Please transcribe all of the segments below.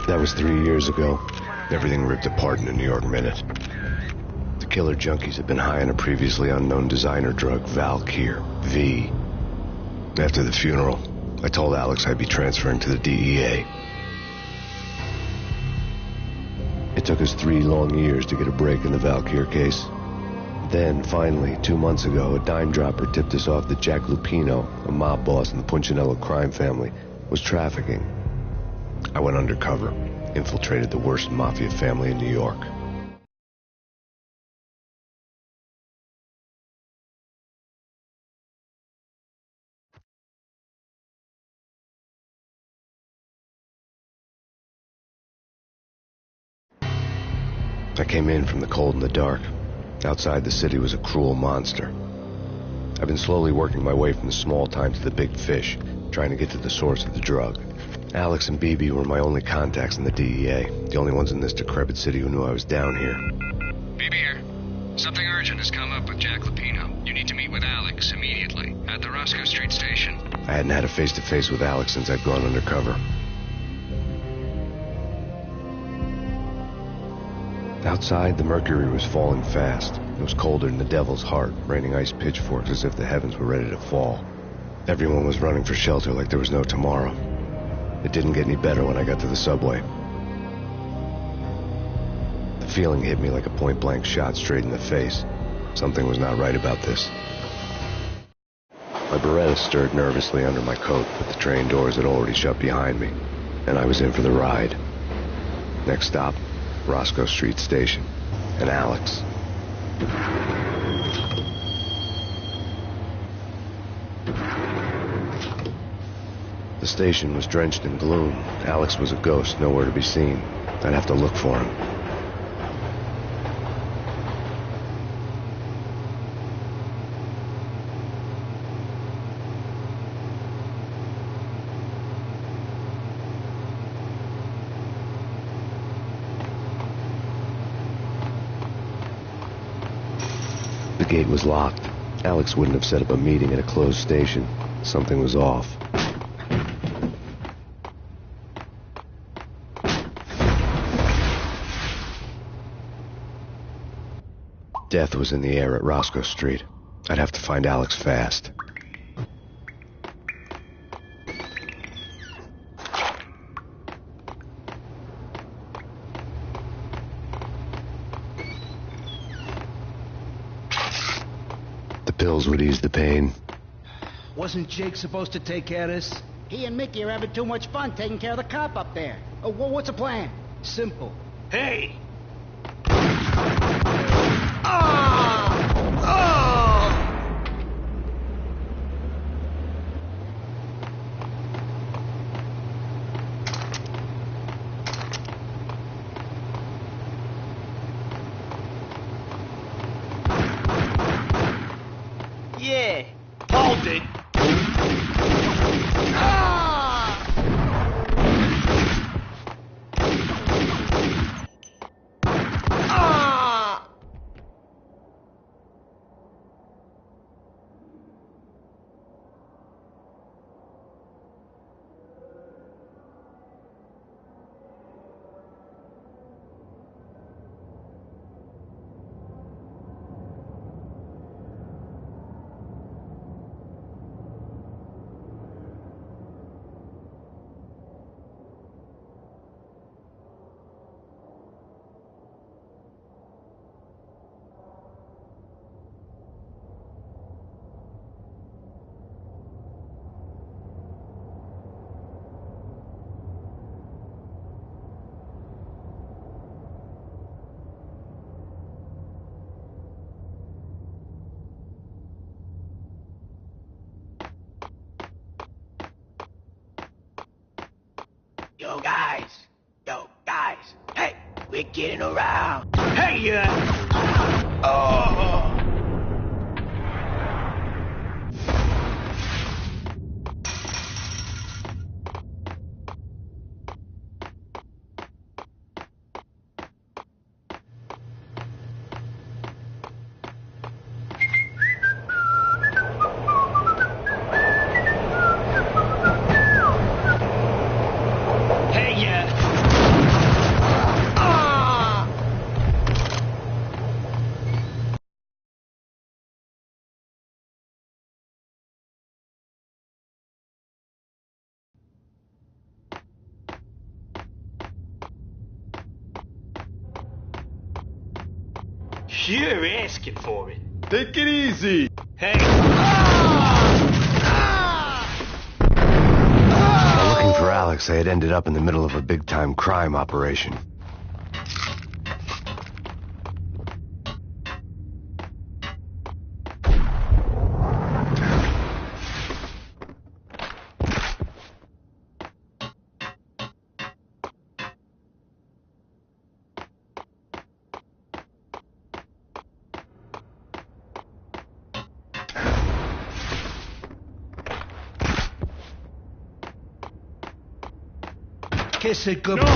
That was 3 years ago. Everything ripped apart in a New York minute. The killer junkies had been high on a previously unknown designer drug, Valkyr, V. After the funeral, I told Alex I'd be transferring to the DEA. It took us 3 long years to get a break in the Valkyr case. Then, finally, 2 months ago, a dime dropper tipped us off that Jack Lupino, a mob boss in the Punchinello crime family, was trafficking. I went undercover, infiltrated the worst mafia family in New York. I came in from the cold and the dark. Outside the city was a cruel monster. I've been slowly working my way from the small time to the big fish, trying to get to the source of the drug. Alex and BB were my only contacts in the DEA, the only ones in this decrepit city who knew I was down here. BB here. Something urgent has come up with Jack Lupino. You need to meet with Alex immediately at the Roscoe Street station. I hadn't had a face-to-face with Alex since I'd gone undercover. Outside, the mercury was falling fast. It was colder than the devil's heart, raining ice pitchforks as if the heavens were ready to fall. Everyone was running for shelter like there was no tomorrow. It didn't get any better when I got to the subway. The feeling hit me like a point-blank shot straight in the face. Something was not right about this. My Beretta stirred nervously under my coat, but the train doors had already shut behind me, and I was in for the ride. Next stop, Roscoe Street Station, and Alex. The station was drenched in gloom. Alex was a ghost, nowhere to be seen. I'd have to look for him. The gate was locked. Alex wouldn't have set up a meeting at a closed station. Something was off. Death was in the air at Roscoe Street. I'd have to find Alex fast. The pills would ease the pain. Wasn't Jake supposed to take care of this? He and Mickey are having too much fun taking care of the cop up there. Oh, what's the plan? Simple. Hey! Yeah. Hold it. Yo guys, hey, we're getting around. Hey, oh. You're asking for it. Take it easy. Hey. While looking for Alex, I had ended up in the middle of a big-time crime operation. Kiss it goodbye.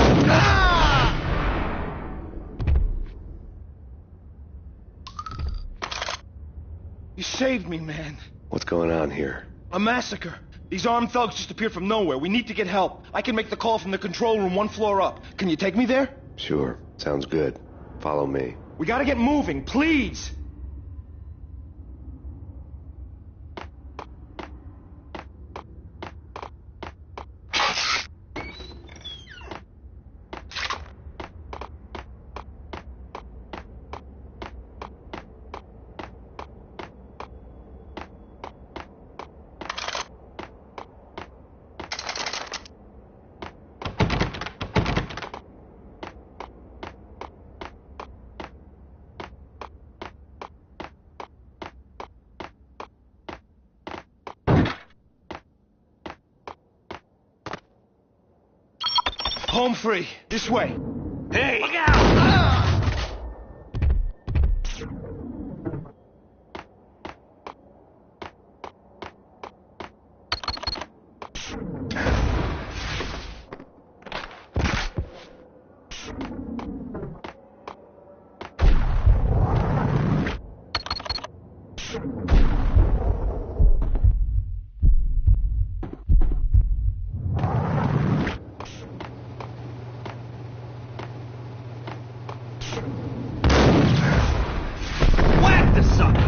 You saved me, man. What's going on here? A massacre. These armed thugs just appeared from nowhere. We need to get help. I can make the call from the control room 1 floor up. Can you take me there? Sure, sounds good. Follow me. We gotta get moving, please! Home free. This way. Hey. Look out! Whack the sucker!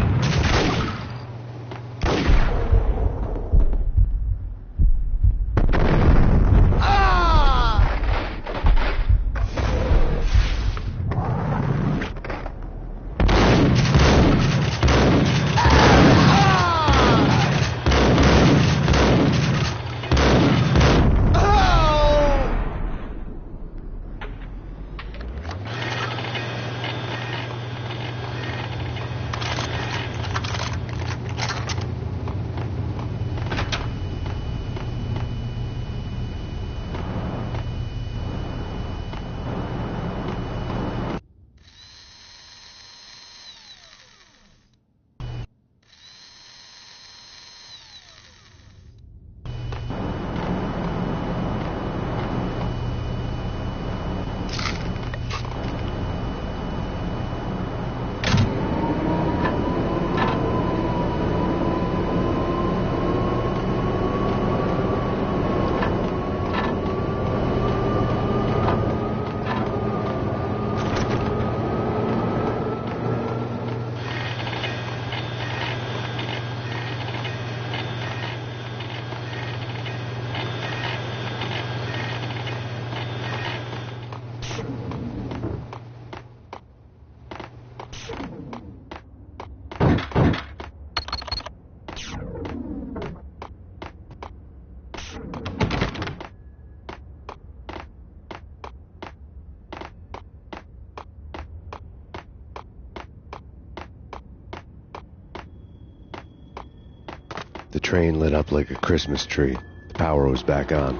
The train lit up like a Christmas tree. The power was back on.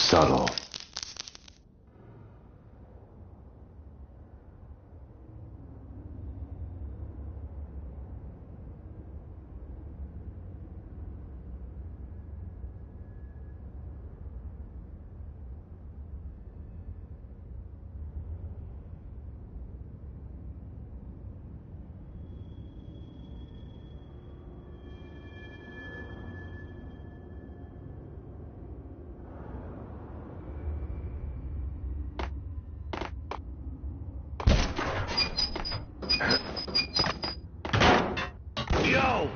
subtle. Yo!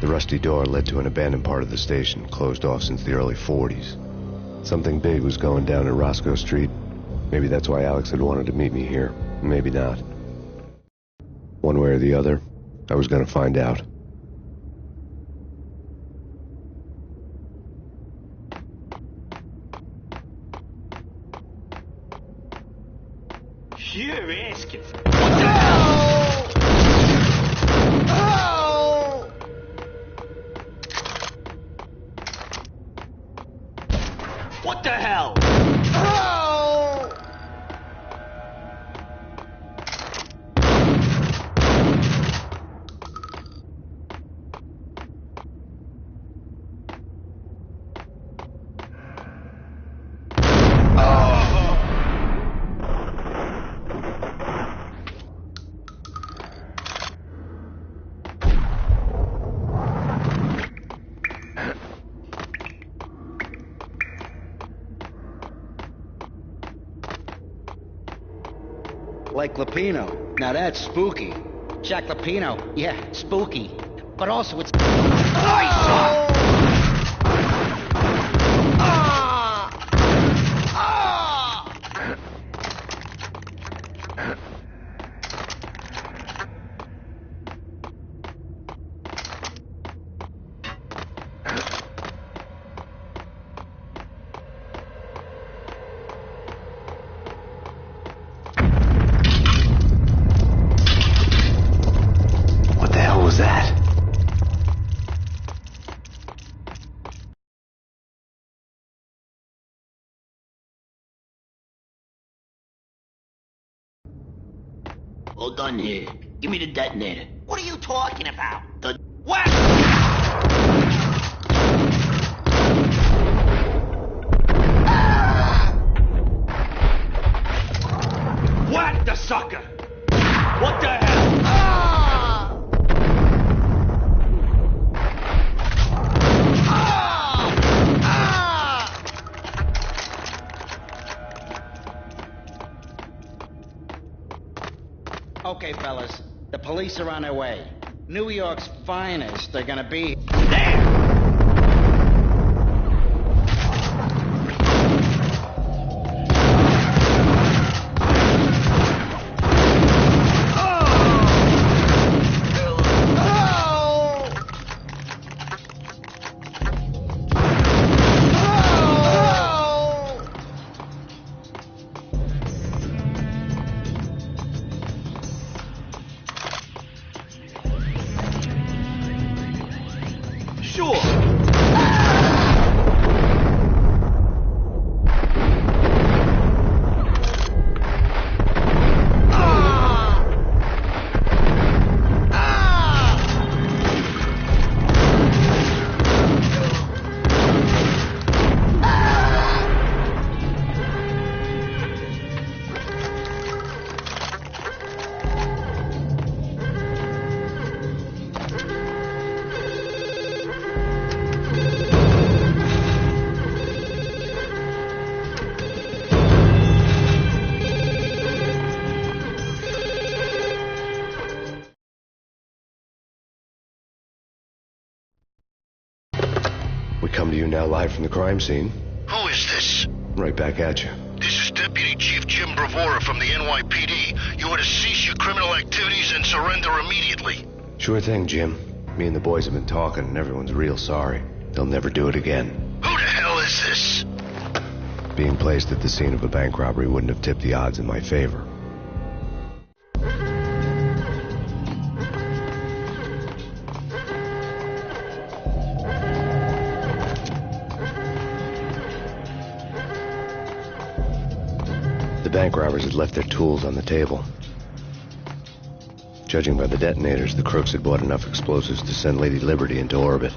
The rusty door led to an abandoned part of the station, closed off since the early 40s. Something big was going down at Roscoe Street. Maybe that's why Alex had wanted to meet me here. Maybe not. One way or the other, I was gonna find out. You're asking for... What the hell? Oh! What the hell? Oh! Like Lapino. Now that's spooky. Jack Lapino. Yeah, spooky. But also it's... What the hell was that? All done here. Give me the detonator. What are you talking about? The... What? What the sucker? What the hell? Okay, fellas. The police are on their way. New York's finest. They're gonna be... There! Sure. We come to you now live from the crime scene. Who is this? Right back at you. This is Deputy Chief Jim Bravura from the NYPD. You are to cease your criminal activities and surrender immediately. Sure thing, Jim. Me and the boys have been talking, and everyone's real sorry. They'll never do it again. Who the hell is this? Being placed at the scene of a bank robbery wouldn't have tipped the odds in my favor. The bank robbers had left their tools on the table. Judging by the detonators, the crooks had bought enough explosives to send Lady Liberty into orbit.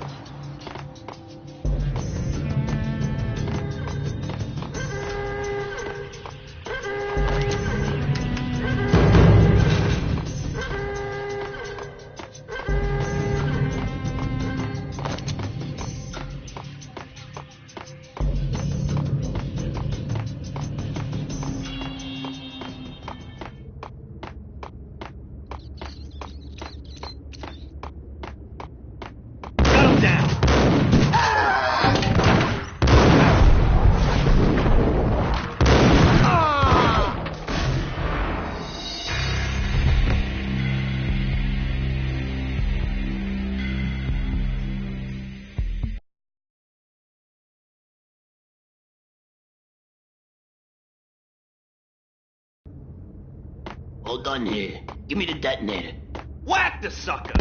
All done here. Give me the detonator. Whack the sucker!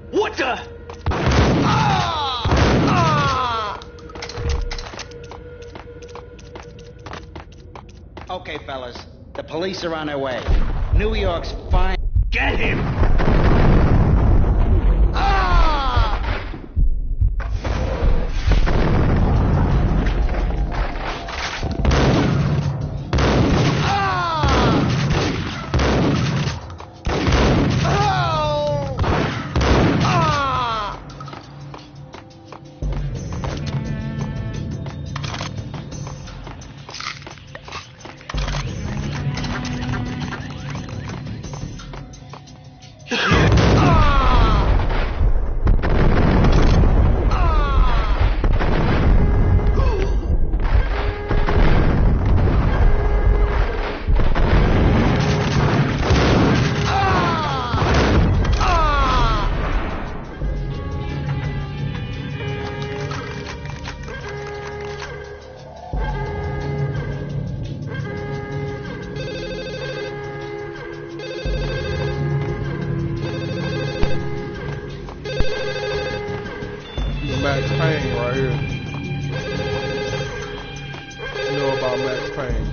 What the? Okay, fellas. The police are on their way. New York's fine. Get him! Max Payne right here. You know about Max Payne.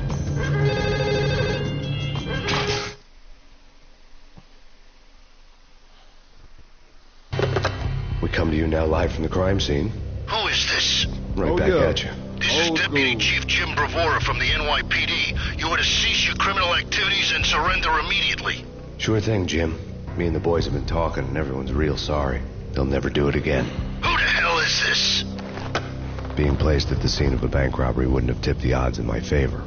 We come to you now live from the crime scene. Who is this? Right back at you. This is Deputy Chief Jim Bravura from the NYPD. You are to cease your criminal activities and surrender immediately. Sure thing, Jim. Me and the boys have been talking, and everyone's real sorry. They'll never do it again. Who the hell is this? Being placed at the scene of a bank robbery wouldn't have tipped the odds in my favor.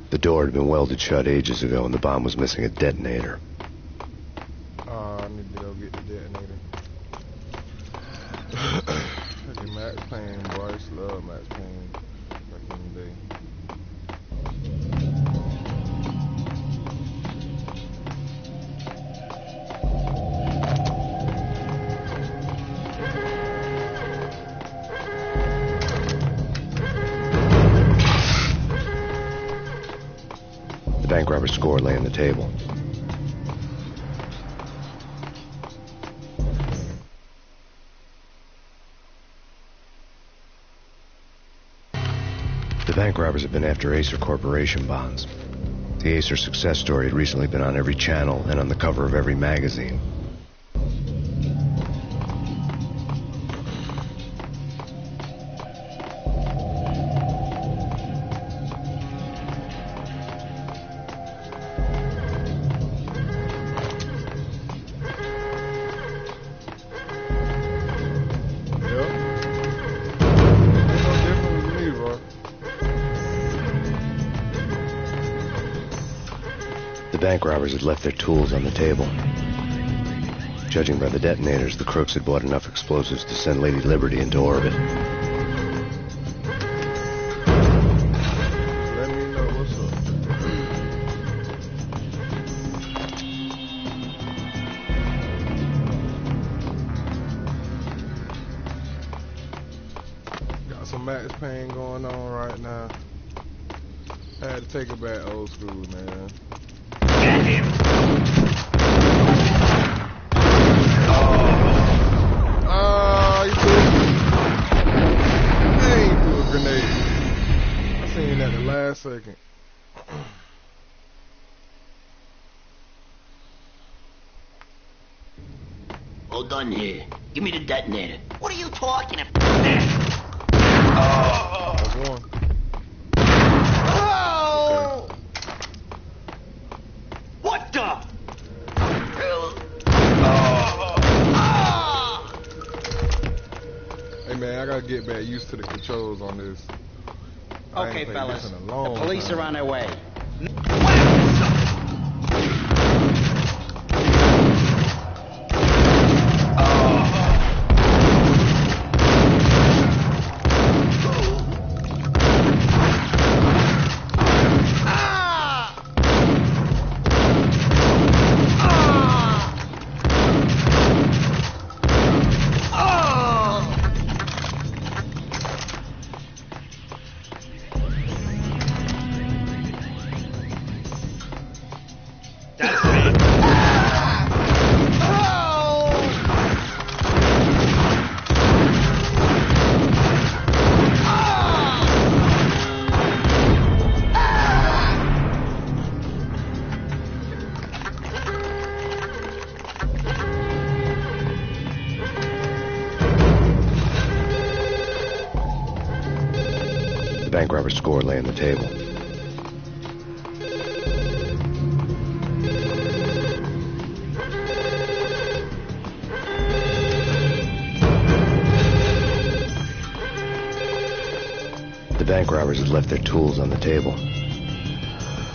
The door had been welded shut ages ago, and the bomb was missing a detonator. I need to go get the detonator. Look at Max Payne, boy. I used to love Max Payne back in the day. The bank robber's score lay on the table. bank robbers have been after Acer Corporation bonds. The Acer success story had recently been on every channel and on the cover of every magazine. The bank robbers had left their tools on the table. Judging by the detonators, the crooks had bought enough explosives to send Lady Liberty into orbit. Let me know what's up. Got some Max Payne going on right now. I had to take it back old school, man. Get him! You threw a grenade. I seen that the last second. All done here. Give me the detonator. What are you talking about? That's one. Oh! What the? Hey man, I gotta get back used to the controls on this. I Okay, ain't played fellas. this in a The long police time. are on their way. The bank robber's score lay on the table. The bank robbers had left their tools on the table.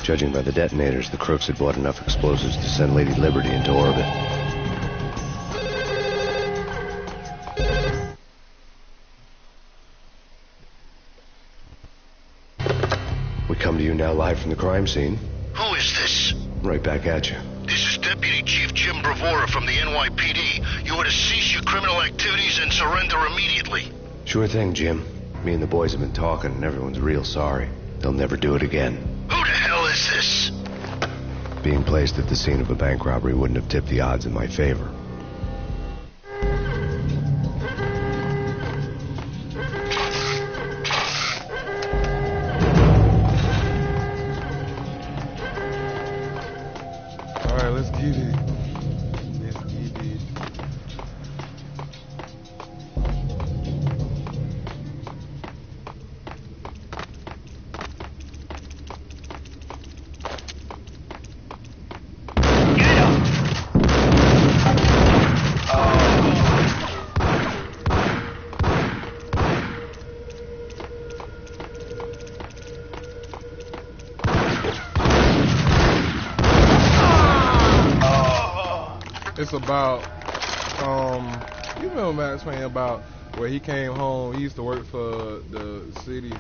Judging by the detonators, the crooks had bought enough explosives to send Lady Liberty into orbit. We come to you now live from the crime scene. Who is this? Right back at you. This is Deputy Chief Jim Bravura from the NYPD. You are to cease your criminal activities and surrender immediately. Sure thing, Jim. Me and the boys have been talking, and everyone's real sorry. They'll never do it again. Who the hell is this? Being placed at the scene of a bank robbery wouldn't have tipped the odds in my favor. Alright, let's get it. Let's get it. It's about, you remember Max Payne about where he came home. He used to work for the city,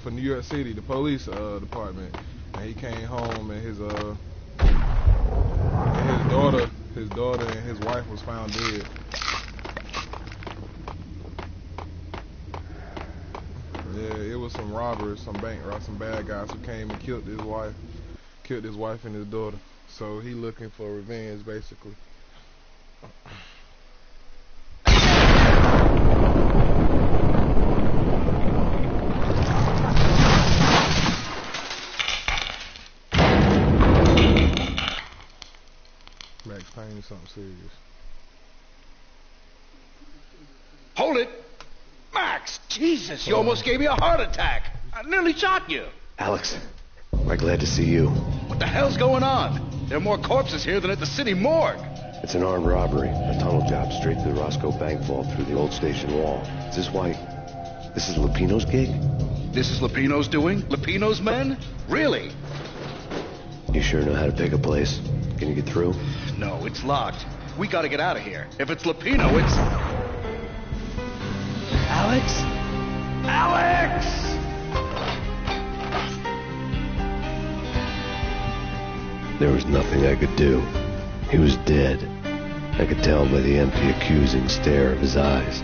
for New York City, the police department. And he came home and his daughter and his wife was found dead. Yeah, it was some robbers, some bad guys who came and killed his wife and his daughter. So he looking for revenge, basically. me something serious. Hold it! Max! Jesus, you almost gave me a heart attack! I nearly shot you! Alex, we're glad to see you. What the hell's going on? There are more corpses here than at the city morgue. It's an armed robbery, a tunnel job straight to the Roscoe Bank vault through the old station wall. Is this why... This is Lupino's gig? This is Lupino's doing? Lupino's men? Really? You sure know how to pick a place? Can you get through? No, it's locked. We gotta get out of here. If it's Lupino, it's... Alex? Alex! There was nothing I could do. He was dead. I could tell by the empty, accusing stare of his eyes.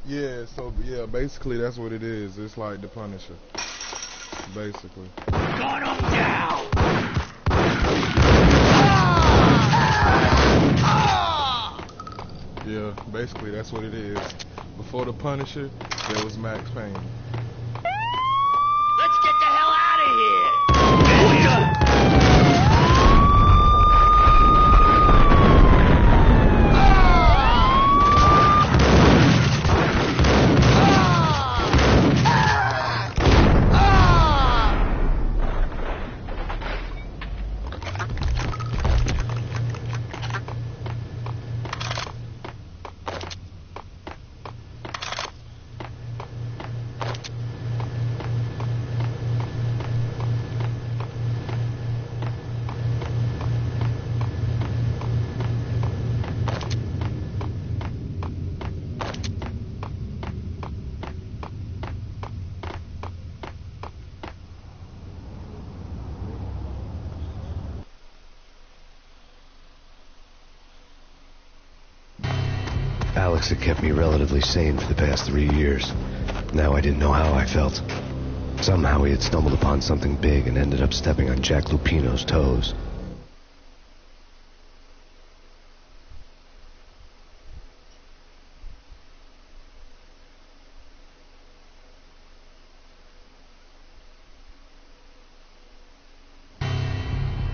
Yeah, so yeah, basically that's what it is. It's like the Punisher, basically. Gun him down! Yeah, basically that's what it is. Before the Punisher, there was Max Payne. Let's get the hell out of here! Alex had kept me relatively sane for the past 3 years. Now I didn't know how I felt. Somehow he had stumbled upon something big and ended up stepping on Jack Lupino's toes.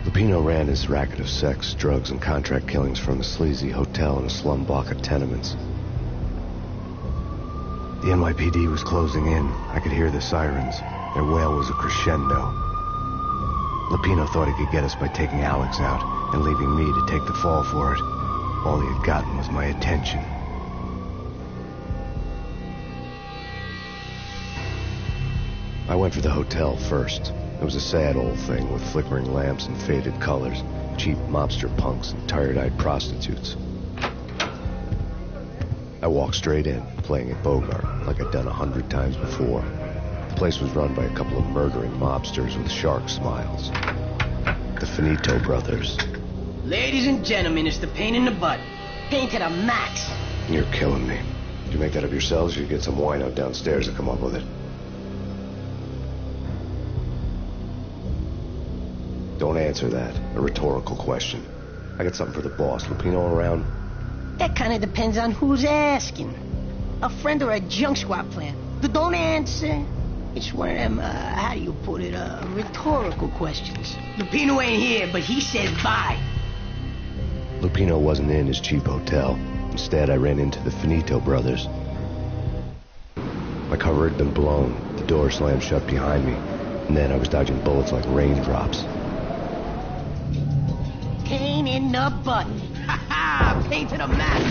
Lupino ran his racket of sex, drugs, and contract killings from a sleazy hotel in a slum block of tenements. The NYPD was closing in. I could hear the sirens. Their wail was a crescendo. Lupino thought he could get us by taking Alex out and leaving me to take the fall for it. All he had gotten was my attention. I went for the hotel first. It was a sad old thing with flickering lamps and faded colors, cheap mobster punks and tired-eyed prostitutes. I walked straight in, playing at Bogart, like I'd done 100 times before. The place was run by a couple of murdering mobsters with shark smiles. The Finito brothers. Ladies and gentlemen, it's the pain in the butt. Pain to the max. You're killing me. Did you make that up yourselves, or you get some wino downstairs to come up with it? Don't answer that. A rhetorical question. I got something for the boss. Lupino around? That kind of depends on who's asking. A friend or a junk squad plan. But don't answer. It's one of them, how do you put it, rhetorical questions. Lupino ain't here, but he said bye. Lupino wasn't in his cheap hotel. Instead, I ran into the Finito brothers. My cover had been blown. The door slammed shut behind me. And then I was dodging bullets like raindrops. Pain in the butt. Ha ha! Pain to the max.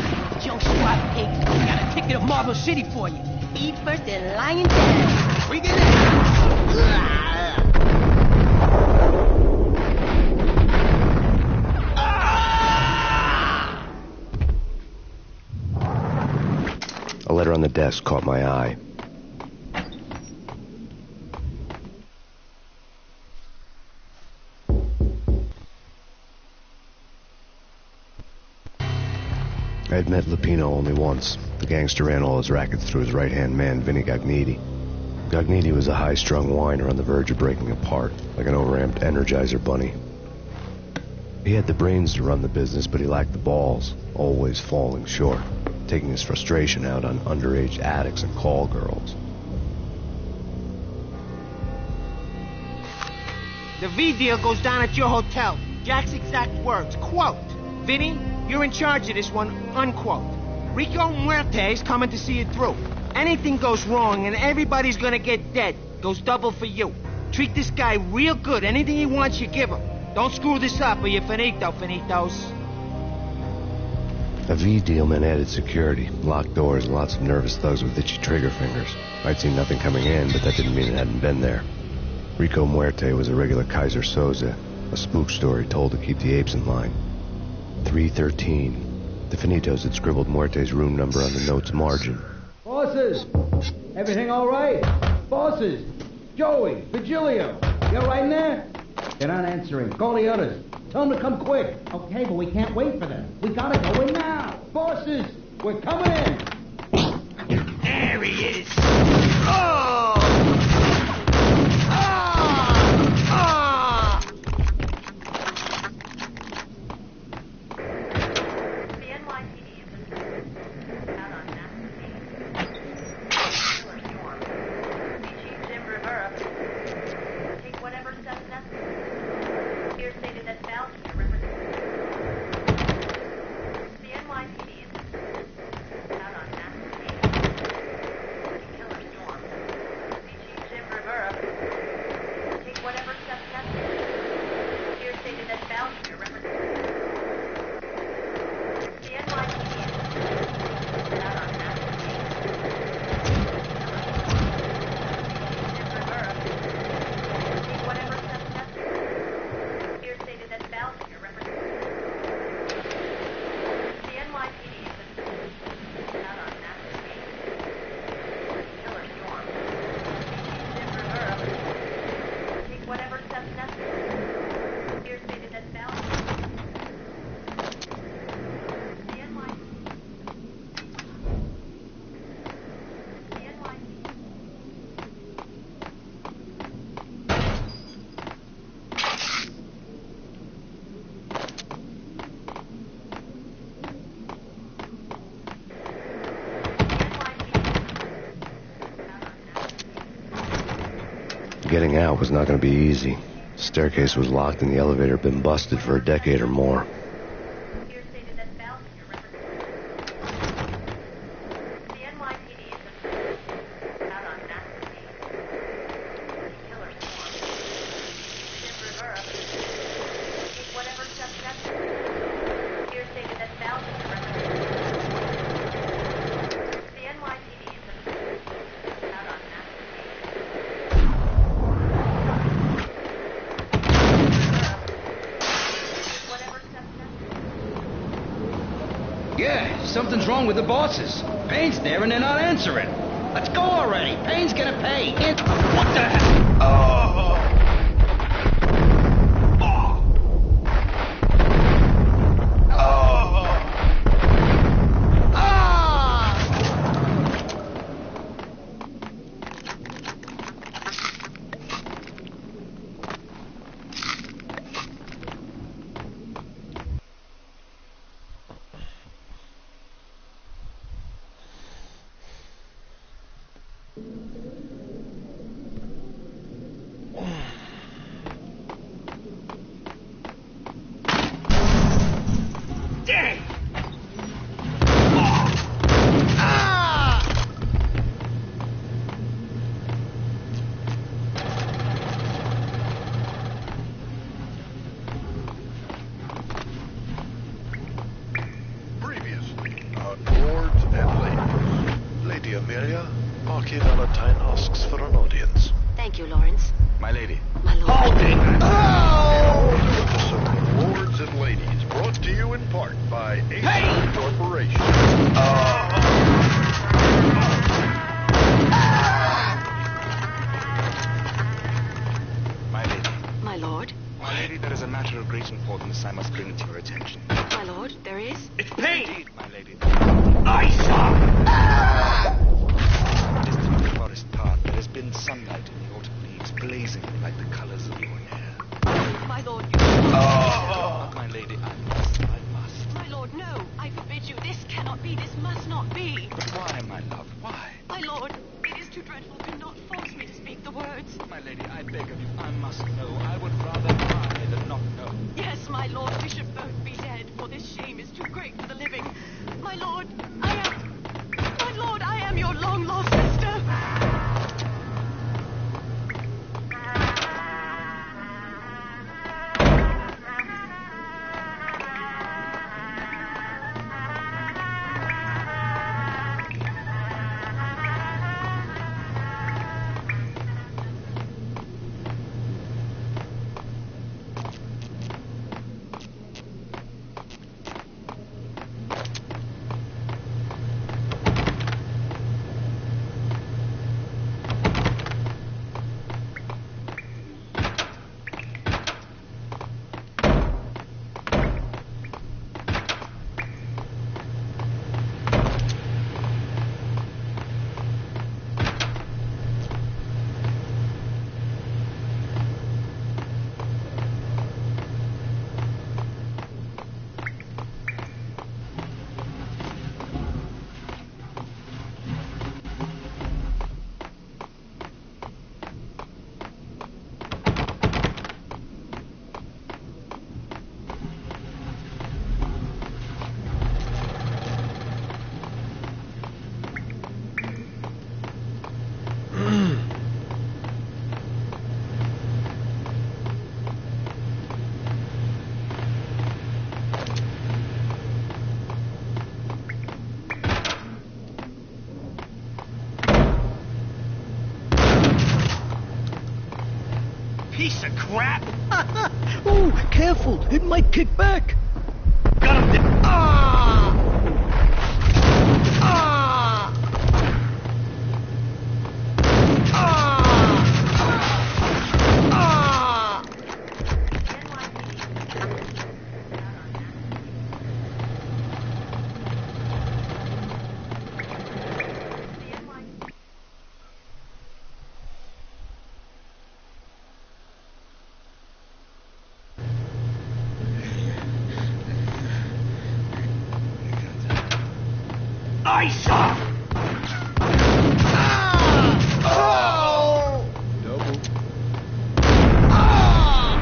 Junk squad pig. Got a ticket to Marble City for you. Eat first and lying down. Bring it in. A letter on the desk caught my eye. I had met Lupino only once. The gangster ran all his rackets through his right-hand man, Vinny Gagniti. Gagniti was a high-strung whiner on the verge of breaking apart, like an overamped Energizer bunny. He had the brains to run the business, but he lacked the balls, always falling short, taking his frustration out on underage addicts and call girls. The V deal goes down at your hotel. Jack's exact words, quote, "Vinny, you're in charge of this one," unquote. Rico Muerte's coming to see it through. Anything goes wrong and everybody's gonna get dead. Goes double for you. Treat this guy real good. Anything he wants, you give him. Don't screw this up or you're finito, finitos. A V deal meant added security, locked doors, and lots of nervous thugs with itchy trigger fingers. I'd seen nothing coming in, but that didn't mean it hadn't been there. Rico Muerte was a regular Kaiser Soze, a spook story told to keep the apes in line. 313. The Finitos had scribbled Muerte's room number on the note's margin. Bosses! Everything all right? Bosses! Joey! Virgilio! You all right in there? They're not answering. Call the others. Tell them to come quick. Okay, but we can't wait for them. We gotta go in now. Bosses! We're coming in! There he is! Oh! Getting out was not going to be easy. The staircase was locked and the elevator had been busted for a decade or more. Yeah, something's wrong with the bosses. Payne's there and they're not answering. Let's go already. Payne's gonna pay. What the hell? Oh! Thank you, Lawrence. My lady. My lord. Hold it! Some lords and ladies, brought to you in part by Ace Corporation. My lady. My lord. My lady, there is a matter of great importance I must bring to your attention. My lord, there is? It's Payne! Indeed, my lady. I saw! Distant in the forest path, there has been sunlight in the autumn leaves, blazing like the colors of your hair. My lord, you... My lady, I must. My lord, no. I forbid you. This cannot be. This must not be. But why, my love, why? My lord, it is too dreadful. Do not force me to speak the words. My lady, I beg of you, I must know. I would rather die than not know. Yes, my lord, we should both be dead, for this shame is too great for the living. My lord, I am your long-lost sister. Piece of crap! Ooh, careful. It might kick back. Got him! Ah! Ah! Ah! Ah! I saw! Ah! Oh! Double. Ah!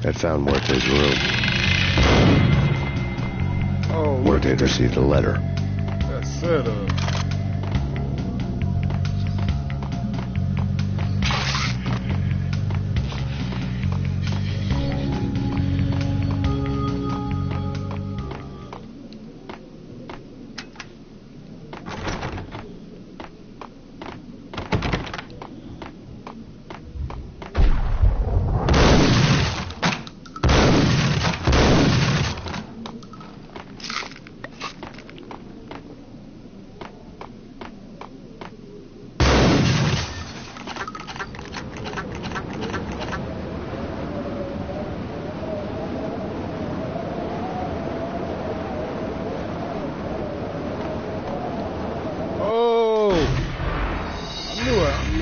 I found Muerte's room. Oh, Muerte had received a letter. that setup.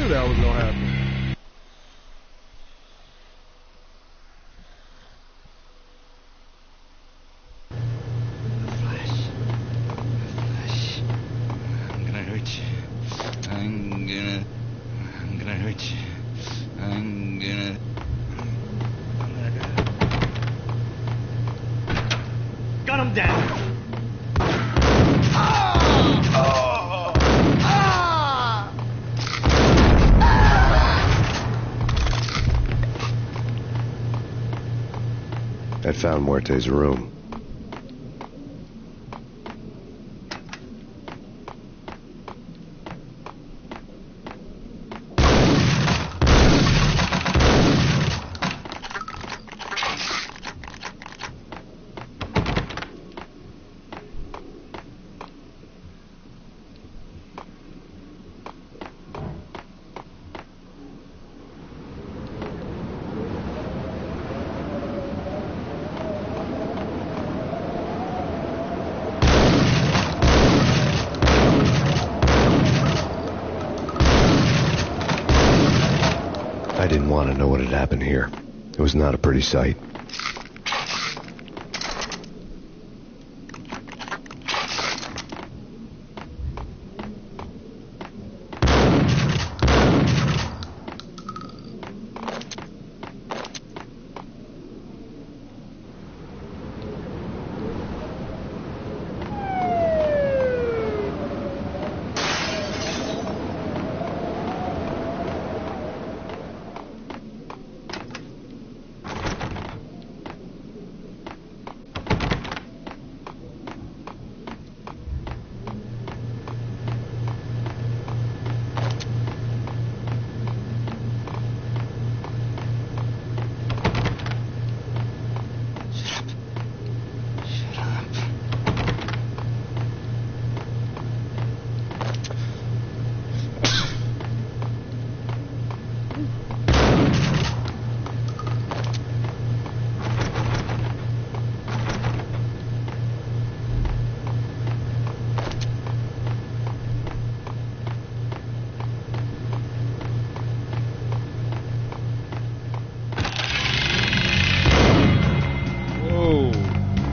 knew that was gonna happen. I'm gonna hurt you. I'm gonna hurt you. I'm gonna. Gun him down. I'd found Muerte's room. I didn't want to know what had happened here. It was not a pretty sight.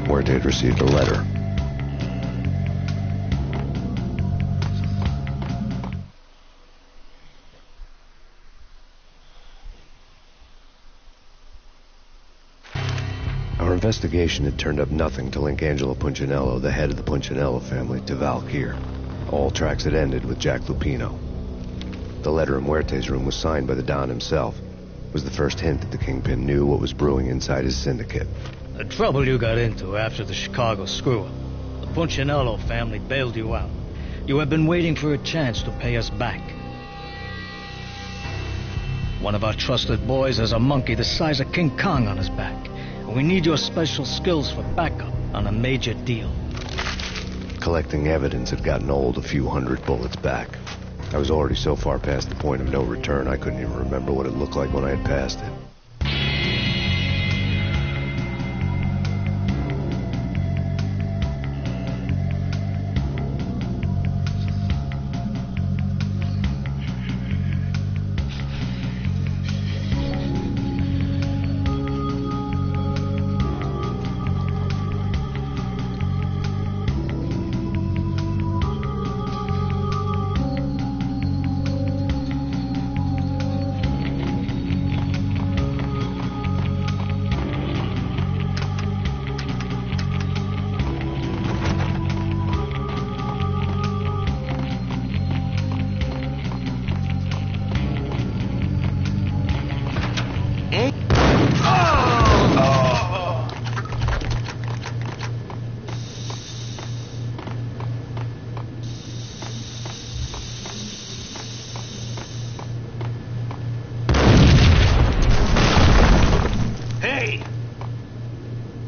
Muerte had received a letter. Our investigation had turned up nothing to link Angelo Punchinello, the head of the Punchinello family, to Valkyr. All tracks had ended with Jack Lupino. The letter in Muerte's room was signed by the Don himself. It was the first hint that the Kingpin knew what was brewing inside his syndicate. The trouble you got into after the Chicago screw-up. The Punchinello family bailed you out. You have been waiting for a chance to pay us back. One of our trusted boys has a monkey the size of King Kong on his back. And we need your special skills for backup on a major deal. Collecting evidence had gotten old a few hundred bullets back. I was already so far past the point of no return, I couldn't even remember what it looked like when I had passed it.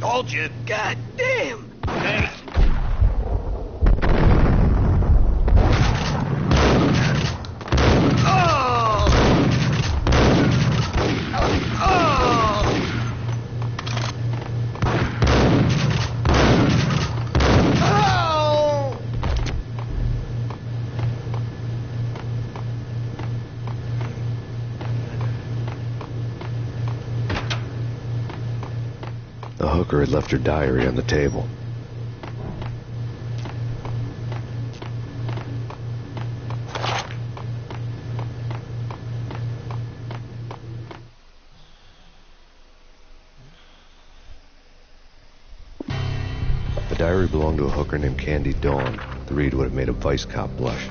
Told you. God damn. Hey. hooker had left her diary on the table. The diary belonged to a hooker named Candy Dawn. The read would have made a vice cop blush.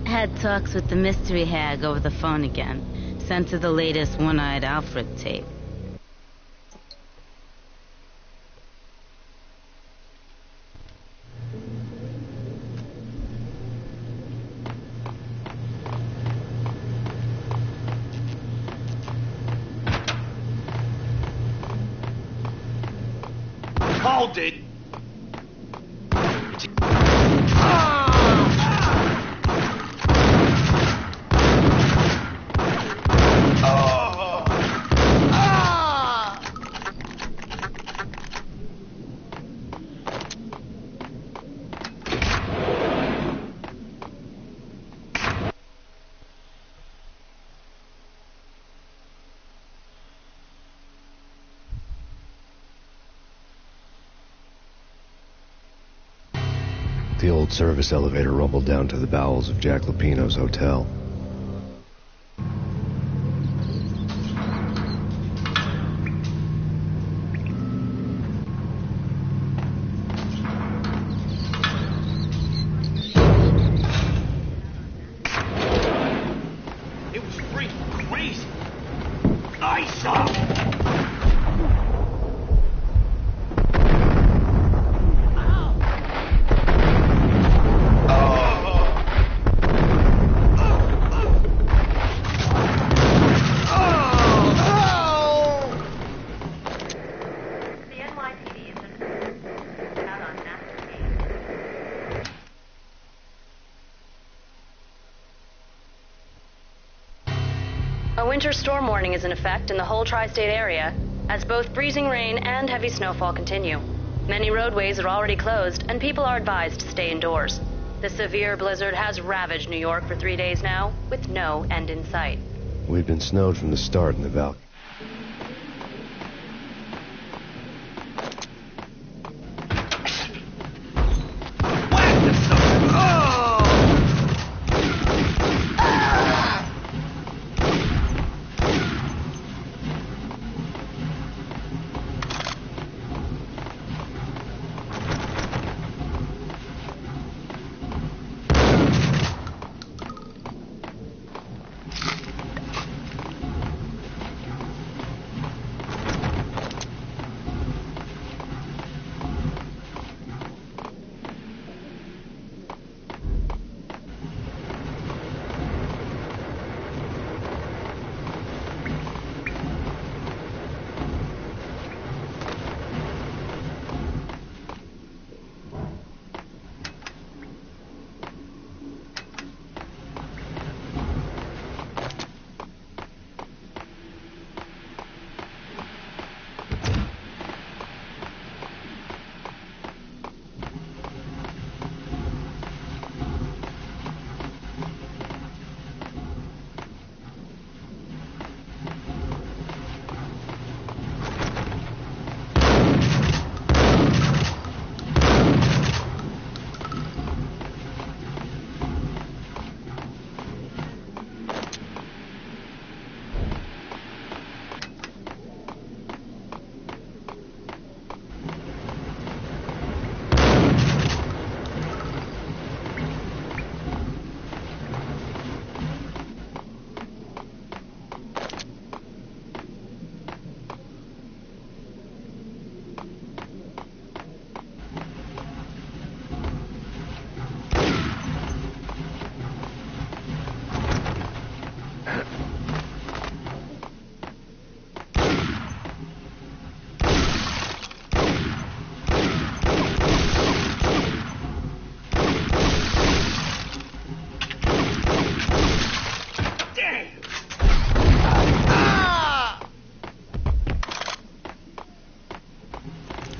Had talks with the mystery hag over the phone again. Sent her the latest One-Eyed Alfred tape. Hold it! The old service elevator rumbled down to the bowels of Jack Lupino's hotel. It was freaking crazy. Ice up! A winter storm warning is in effect in the whole tri-state area, as both freezing rain and heavy snowfall continue. Many roadways are already closed, and people are advised to stay indoors. The severe blizzard has ravaged New York for 3 days now, with no end in sight. We'd been snowed from the start in the Valk.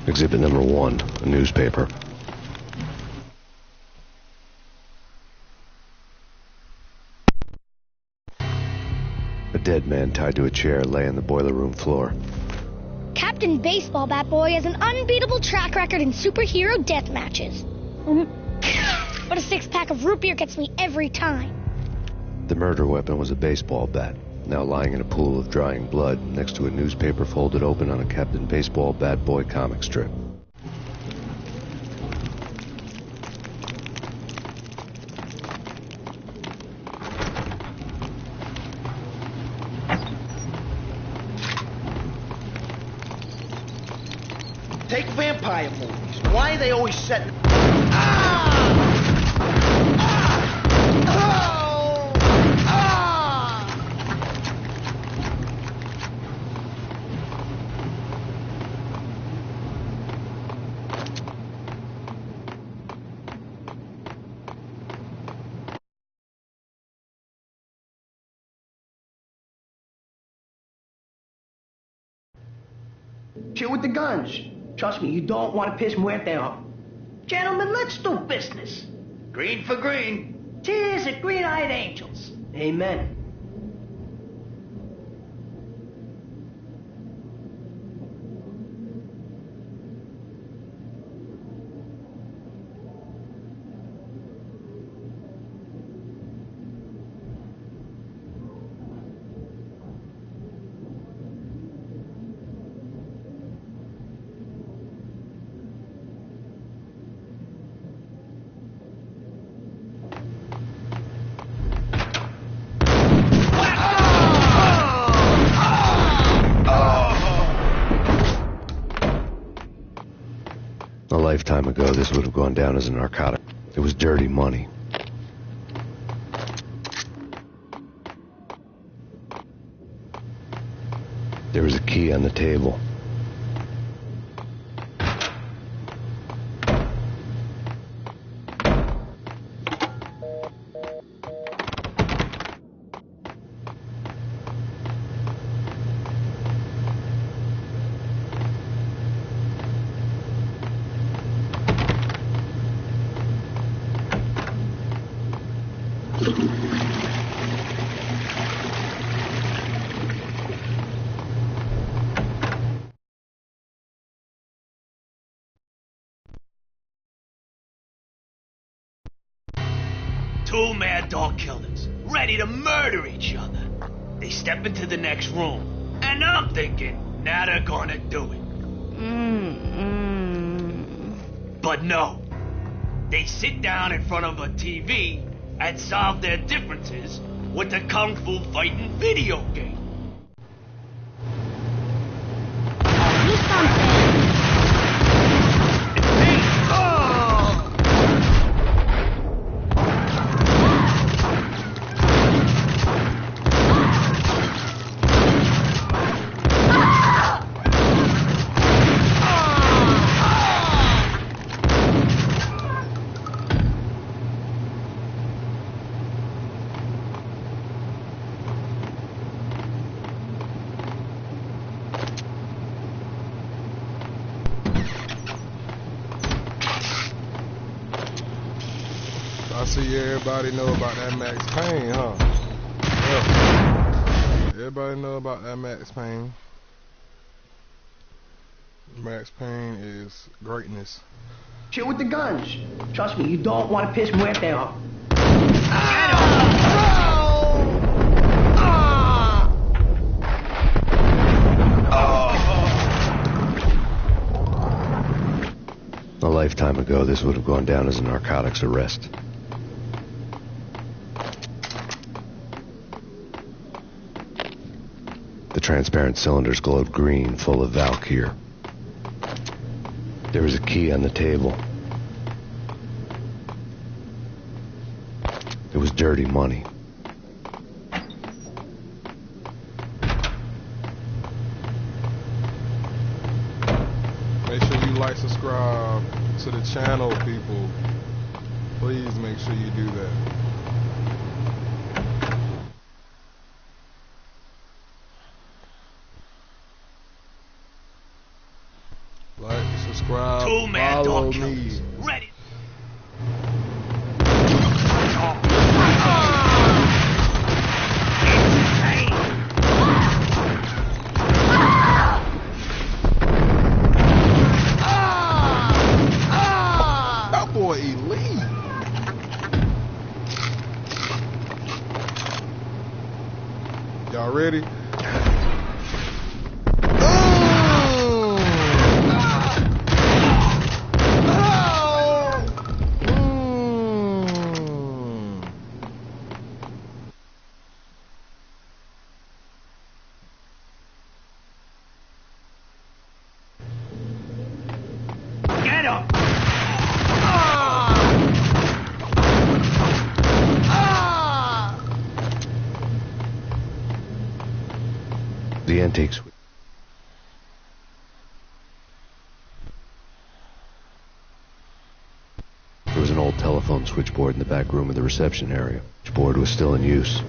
Exhibit number 1, a newspaper. A dead man tied to a chair lay on the boiler room floor. Captain Baseball Bat Boy has an unbeatable track record in superhero death matches. But a six-pack of root beer gets me every time. The murder weapon was a baseball bat, now lying in a pool of drying blood next to a newspaper folded open on a Captain Baseball Bat Boy comic strip. Take vampire movies. Why are they always set... Chill with the guns. Trust me, you don't want to piss Muerte off. Gentlemen, let's do business. Green for green. Tears of green-eyed angels. Amen. A lifetime ago, this would have gone down as a narcotic. It was dirty money. There was a key on the table. Two mad dog killers, ready to murder each other. They step into the next room, and I'm thinking, now they're gonna do it. But no. They sit down in front of a TV and solve their differences with a kung fu fighting video game. I see everybody know about that Max Payne, huh? Yeah. Everybody know about that Max Payne. Max Payne is greatness. Chill with the guns. Trust me, you don't want to piss Muerte off. A lifetime ago, this would have gone down as a narcotics arrest. The transparent cylinders glowed green, full of Valkyr. There was a key on the table. It was dirty money. Make sure you like, subscribe to the channel, people. Please make sure you do that. Like, subscribe, Two mad follow dog me. killers, ready. for elite. Y'all ready? Get him! The antique suite. There was an old telephone switchboard in the back room of the reception area. The switchboard was still in use.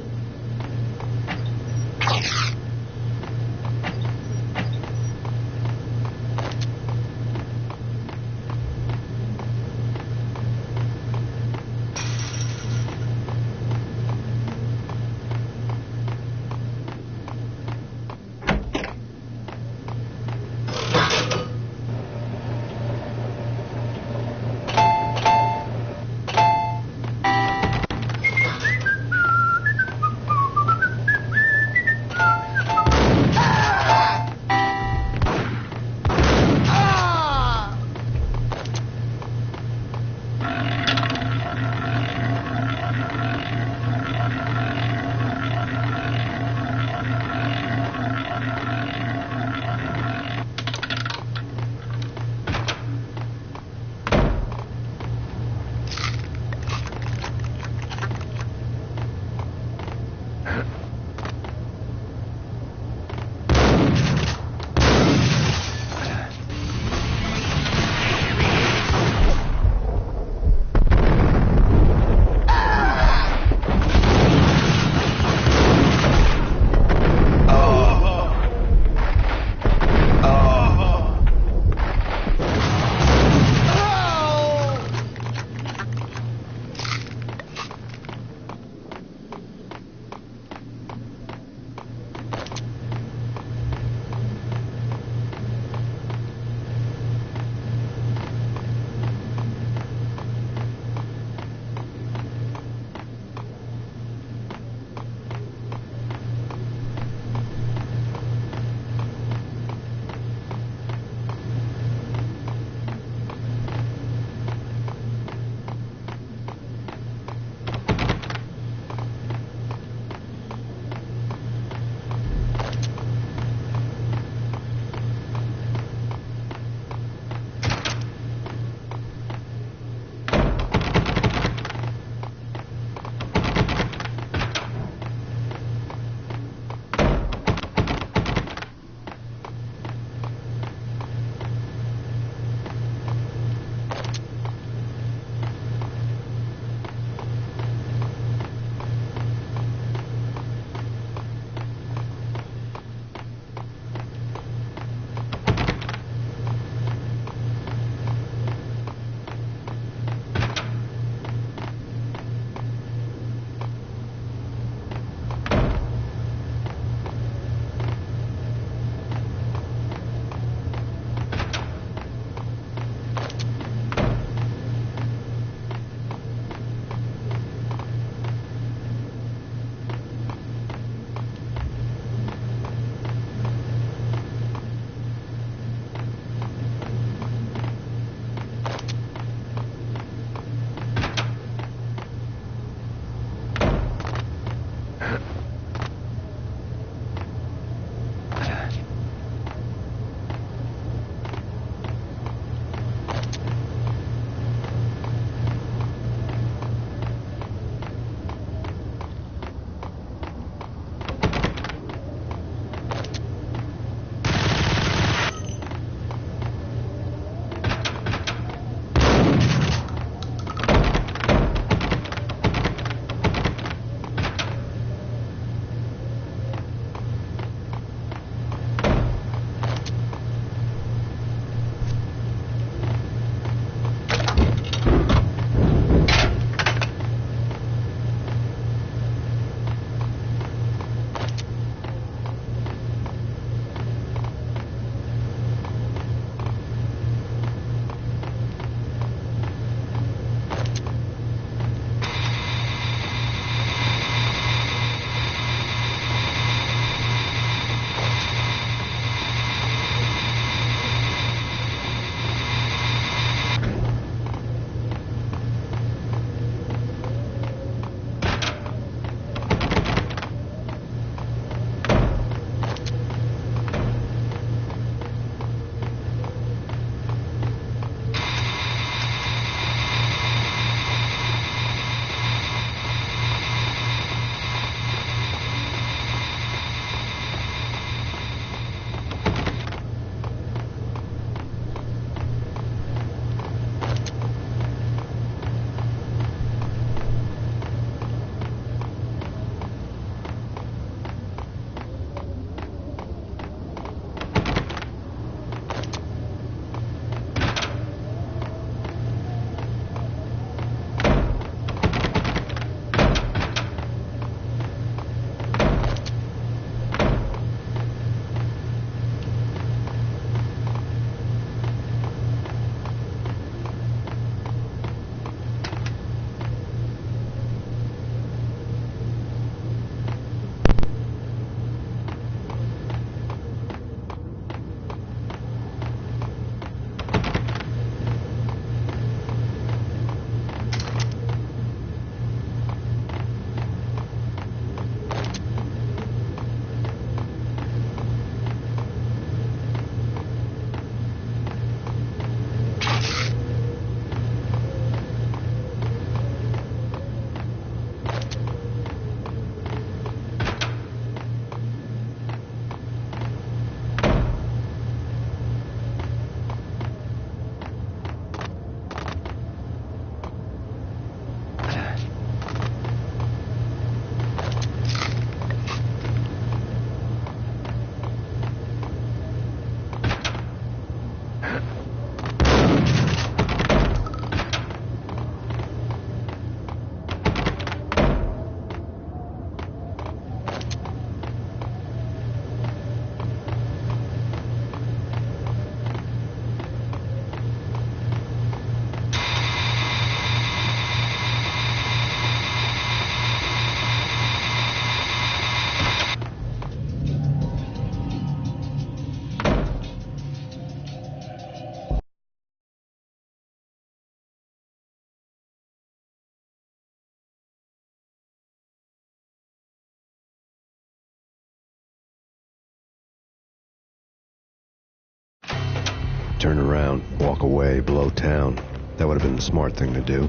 turn around, walk away, blow town. That would have been the smart thing to do.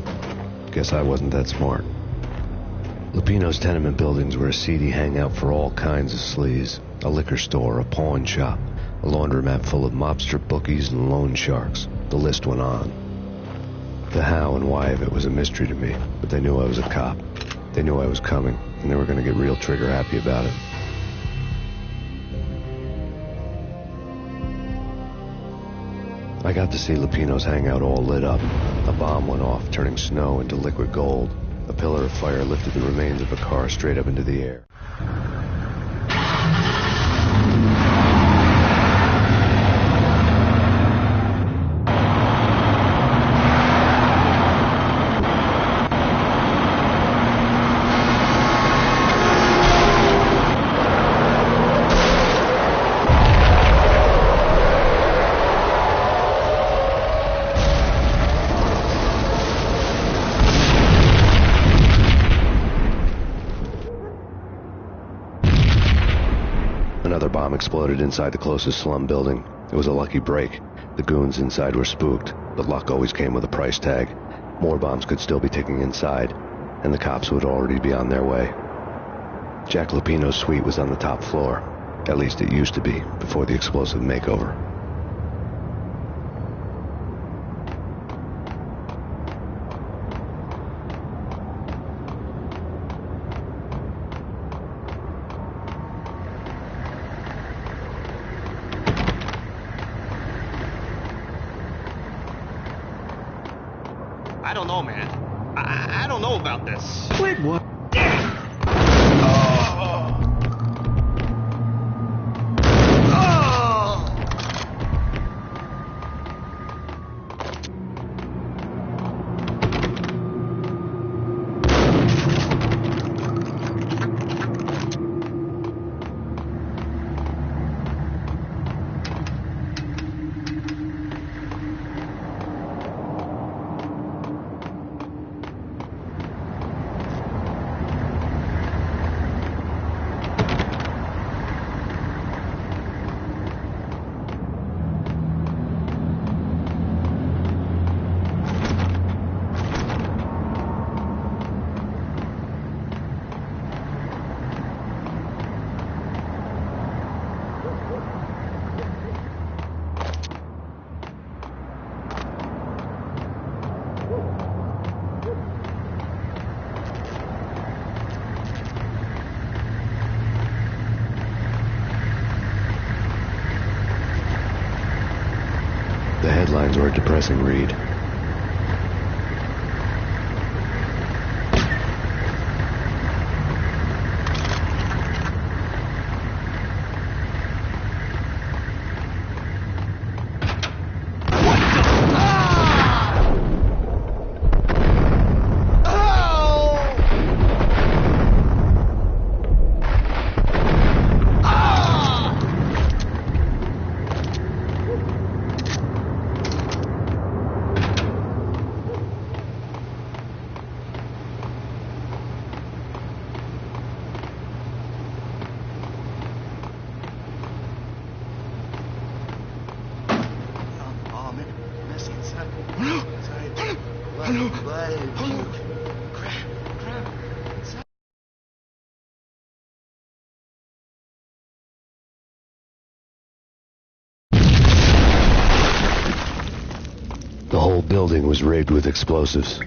Guess I wasn't that smart. Lupino's tenement buildings were a seedy hangout for all kinds of sleaze. A liquor store, a pawn shop, a laundromat full of mobster bookies and loan sharks. The list went on. The how and why of it was a mystery to me, but they knew I was a cop. They knew I was coming, and they were going to get real trigger happy about it. I got to see Lupino's hangout all lit up. A bomb went off, turning snow into liquid gold. A pillar of fire lifted the remains of a car straight up into the air. Another bomb exploded inside the closest slum building. It was a lucky break. The goons inside were spooked, but luck always came with a price tag. More bombs could still be ticking inside, and the cops would already be on their way. Jack Lupino's suite was on the top floor. At least it used to be, before the explosive makeover. I don't know, man. I don't know about this. Wait, what? The headlines were a depressing read. The whole building was rigged with explosives.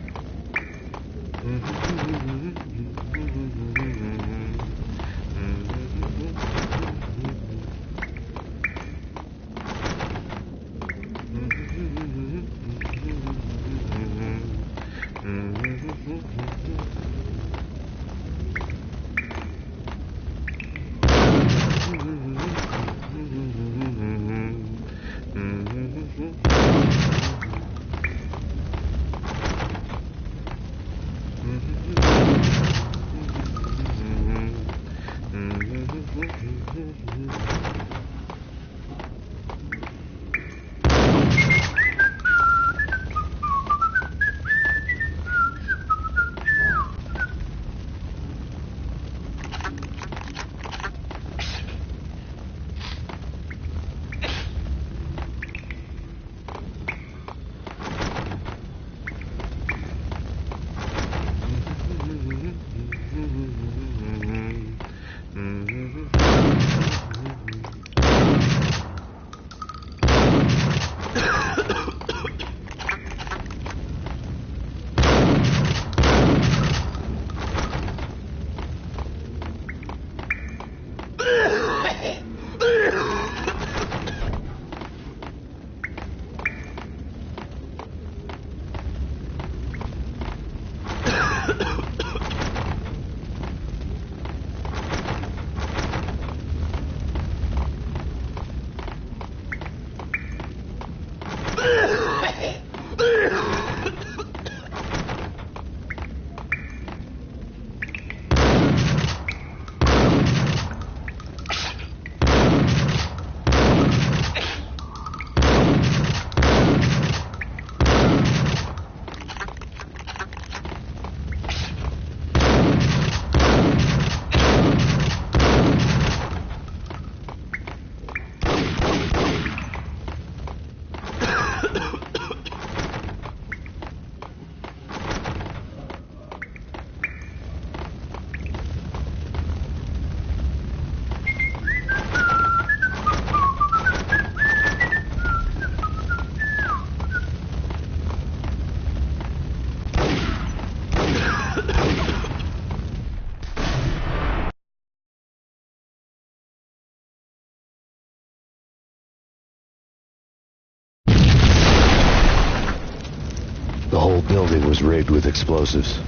was rigged with explosives.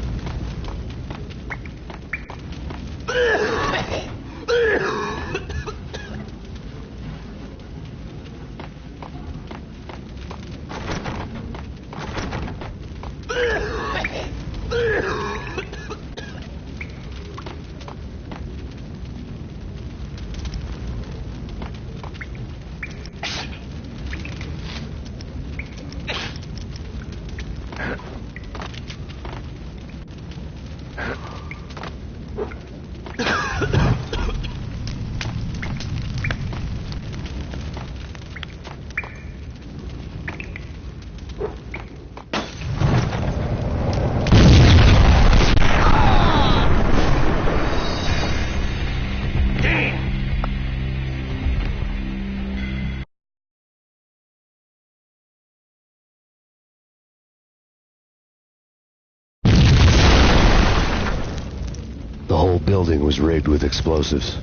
The whole building was rigged with explosives.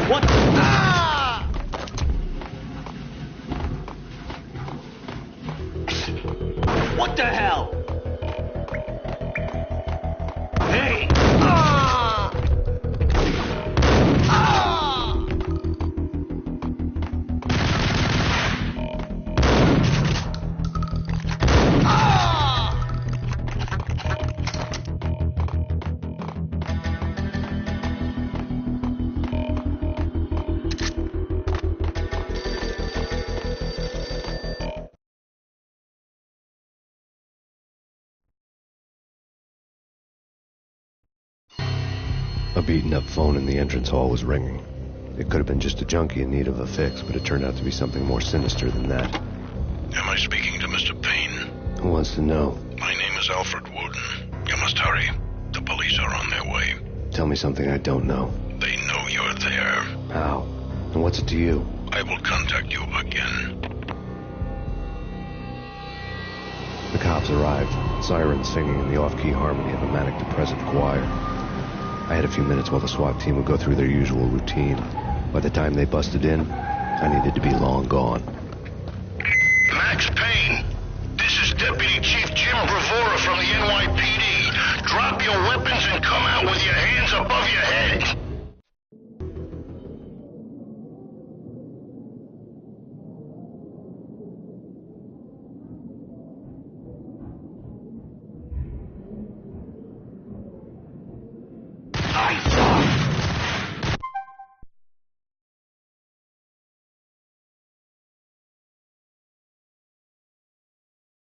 What? Ah! What the hell? Hey! Ah! Ah! A beaten-up phone in the entrance hall was ringing. It could have been just a junkie in need of a fix, but it turned out to be something more sinister than that. Am I speaking to Mr. Payne? Who wants to know? My name is Alfred Woden. You must hurry. The police are on their way. Tell me something I don't know. They know you're there. How? And what's it to you? I will contact you again. The cops arrived, sirens singing in the off-key harmony of a manic-depressive choir. I had a few minutes while the SWAT team would go through their usual routine. By the time they busted in, I needed to be long gone. Max Payne, this is Deputy Chief Jim Bravura from the NYPD. Drop your weapons and come out with your hands above your head.